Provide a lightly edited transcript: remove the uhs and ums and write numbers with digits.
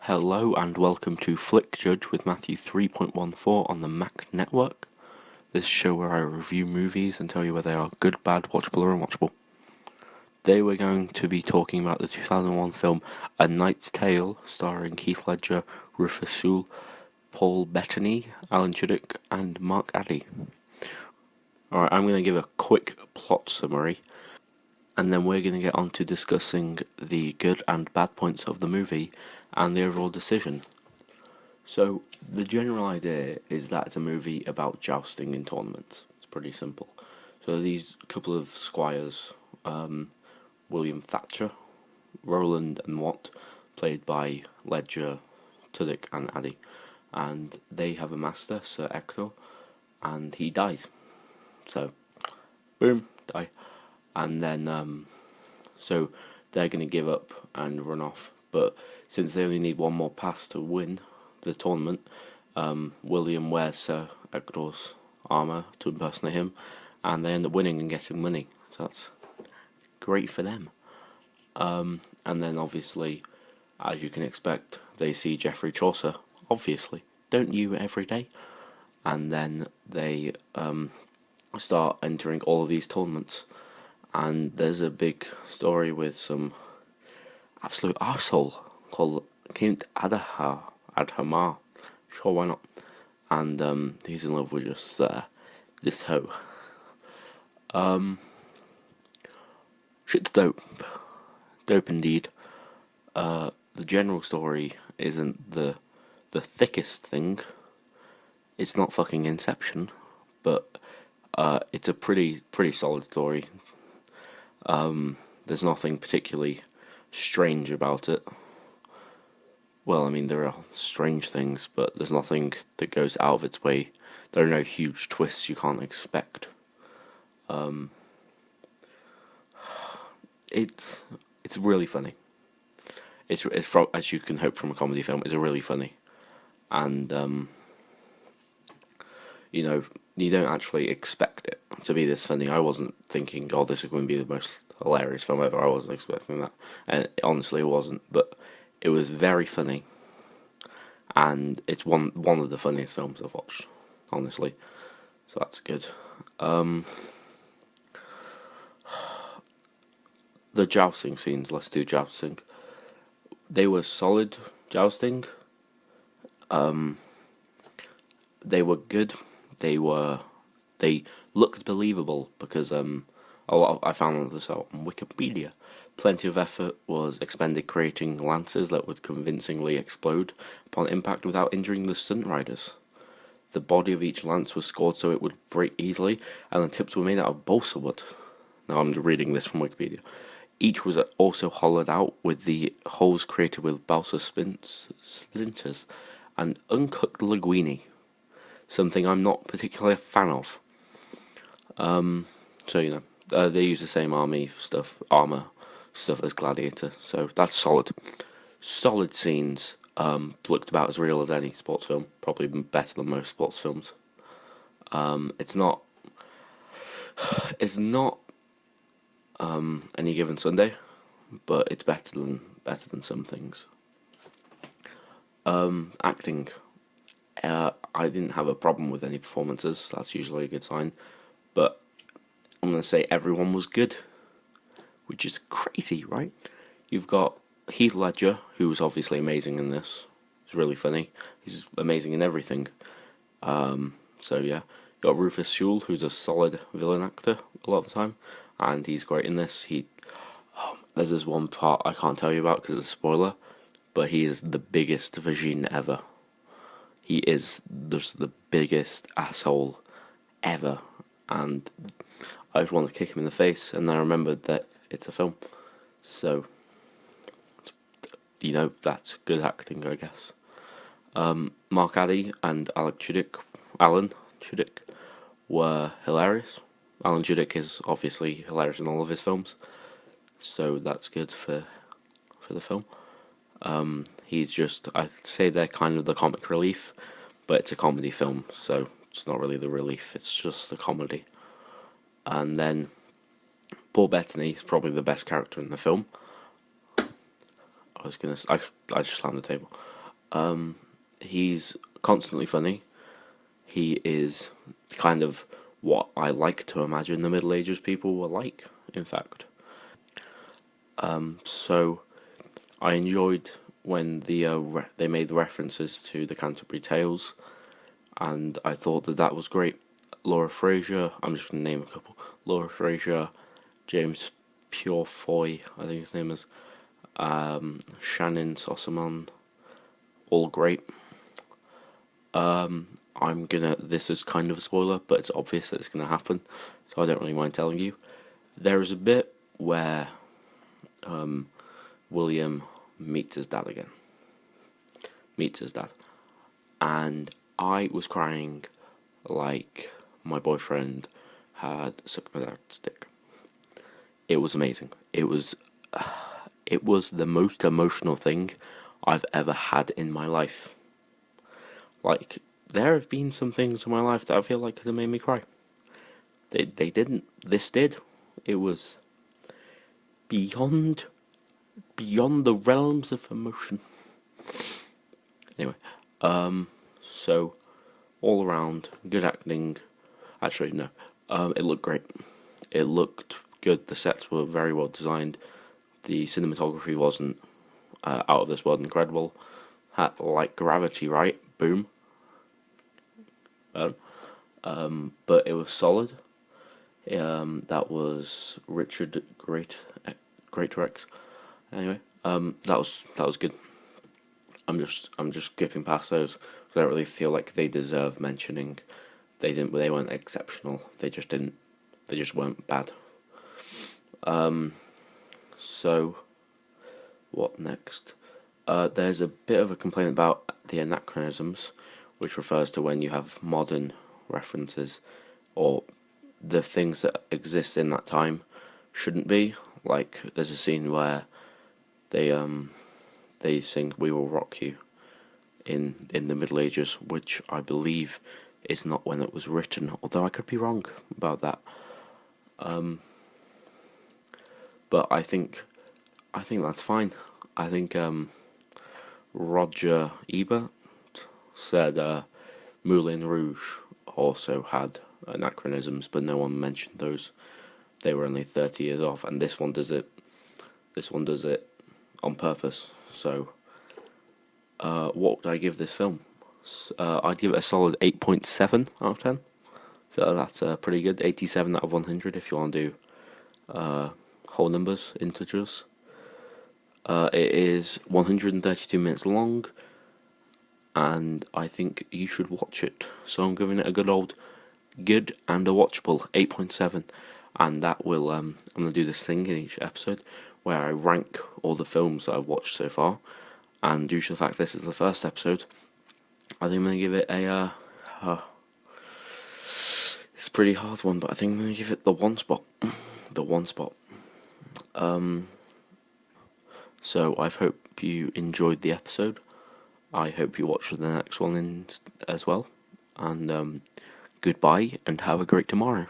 Hello and welcome to Flick Judge with Matthew 3.14 on the M.A.C network. This show where I review movies and tell you whether they are good, bad, watchable or unwatchable. Today we're going to be talking about the 2001 film A Knight's Tale, starring Heath Ledger, Rufus Sewell, Paul Bettany, Alan Tudyk and Mark Addy. Alright, I'm going to give a quick plot summary and then we're going to get on to discussing the good and bad points of the movie and the overall decision. So, the general idea is that it's a movie about jousting in tournaments. It's pretty simple. So these couple of squires, William Thatcher, Roland and Watt, played by Ledger, Tudyk and Addy, and they have a master, Sir Ector, and he dies. So, boom, die. And then, so they're going to give up and run off. But since they only need one more pass to win the tournament, William wears Sir Ector's armour to impersonate him, and they end up winning and getting money. So that's great for them. And then obviously, as you can expect, they see Geoffrey Chaucer, obviously. Don't you every day? And then they start entering all of these tournaments. And there's a big story with some absolute arsehole called Count Adhamar. Sure, why not? And he's in love with just this hoe. Shit's dope. Dope indeed. The general story isn't the thickest thing. It's not fucking Inception, but it's a pretty solid story. There's nothing particularly strange about it. Well, I mean, there are strange things, but there's nothing that goes out of its way. There are no huge twists you can't expect. It's really funny. It's from, as you can hope from a comedy film, it's really funny, and you know, you don't actually expect it to be this funny. I wasn't thinking, oh, this is going to be the most hilarious film ever. I wasn't expecting that, and honestly, it wasn't. But it was very funny, and it's one of the funniest films I've watched, honestly. So that's good. The jousting scenes. Let's do jousting. They were solid jousting. They were good. They looked believable because I found this out on Wikipedia. Plenty of effort was expended creating lances that would convincingly explode upon impact without injuring the stunt riders. The body of each lance was scored so it would break easily, and the tips were made out of balsa wood. Now I'm reading this from Wikipedia. Each was also hollowed out with the holes created with balsa splinters and uncooked linguine, something I'm not particularly a fan of. So you know, they use the same armor stuff as Gladiator, so that's solid. Solid scenes. Looked about as real as any sports film, probably better than most sports films. It's not Any Given Sunday, but it's better than some things. Acting. I didn't have a problem with any performances. That's usually a good sign. But I'm going to say everyone was good, which is crazy, right? You've got Heath Ledger, who's obviously amazing in this. He's really funny. He's amazing in everything. So yeah, you've got Rufus Sewell, who's a solid villain actor a lot of the time, and he's great in this. There's this one part I can't tell you about because it's a spoiler, but he is the biggest vagine ever. He is just the biggest asshole ever, and I just want to kick him in the face, and then I remembered that it's a film. So, you know, that's good acting, I guess. Mark Addy and Alan Tudyk were hilarious. Alan Tudyk is obviously hilarious in all of his films, so that's good for the film. He's just, I'd say they're kind of the comic relief, but it's a comedy film, so it's not really the relief, it's just the comedy. And then Paul Bettany is probably the best character in the film. I just slammed the table. He's constantly funny. He is kind of what I like to imagine the Middle Ages people were like, in fact. So I enjoyed when they made the references to the Canterbury Tales, and I thought that was great. Laura Fraser, I'm just going to name a couple. Laura Fraser, James Purefoy, I think his name is, Shannon Sossamon, all great. This is kind of a spoiler, but it's obvious that it's gonna happen, so I don't really mind telling you. There is a bit where William meets his dad again. Meets his dad. And I was crying like my boyfriend had sucked my dad's dick. It was amazing. It was the most emotional thing I've ever had in my life. Like, there have been some things in my life that I feel like could have made me cry. They didn't. This did. It was beyond the realms of emotion. Anyway, so all around good acting. Actually, no. It looked great. It looked good. The sets were very well designed. The cinematography wasn't out of this world incredible. Had like Gravity, right? Boom. But it was solid. That was Richard Greatrex. Anyway, that was good. I'm just skipping past those. I don't really feel like they deserve mentioning. They weren't exceptional. They just weren't bad. So what next? There's a bit of a complaint about the anachronisms, which refers to when you have modern references or the things that exist in that time shouldn't be. Like, there's a scene where they sing "We Will Rock You" in the Middle Ages, which I believe is not when it was written, although I could be wrong about that. But I think that's fine. I think Roger Ebert said Moulin Rouge also had anachronisms, but no one mentioned those. They were only 30 years off, and this one does it. This one does it on purpose. So, what would I give this film? I'd give it a solid 8.7 out of 10. I feel like that's pretty good. 87 out of 100 if you want to do whole numbers, integers. It is 132 minutes long, and I think you should watch it. So I'm giving it a good and a watchable 8.7, and that will I'm gonna do this thing in each episode where I rank all the films that I've watched so far, and due to the fact this is the first episode, I think I'm gonna give it a it's a pretty hard one, but I think I'm gonna give it the one spot. So I hope you enjoyed the episode. I hope you watch the next one as well. And goodbye and have a great tomorrow.